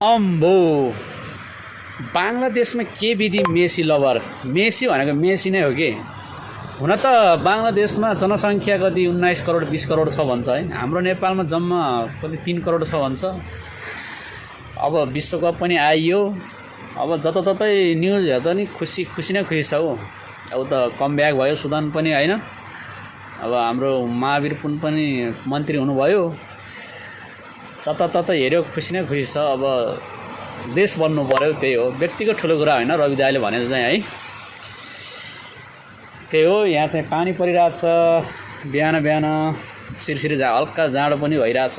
अम्बो बाङ्लादेशमा के विधि Messi lover Messi भनेको मेसी नै हो कि हुन त बाङ्लादेशमा जनसङ्ख्या कति 19 करोड 20 करोड छ भन्छ है हाम्रो नेपालमा जम्मा कति 3 करोड छ भन्छ अब विश्वकप पनि आइयो अब जताततै न्युज हेर्दा नि खुसी खुसी नै खुसी छ हो अब त कमब्याक भयो सुदान पनि हैन अब हाम्रो महावीर पुन पनि मन्त्री हुनुभयो जताततै हेर्यो खुसी नै खुसी छ अब देश बन्नु पर्यो त्यही हो व्यक्तिगत ठुलो कुरा हैन रवि दाइले भने चाहिँ है त्यही हो यहाँ चाहिँ पानी परिरहेछ बिहान बिहान सिरसिरी हल्का जाडो पनि भइरहेछ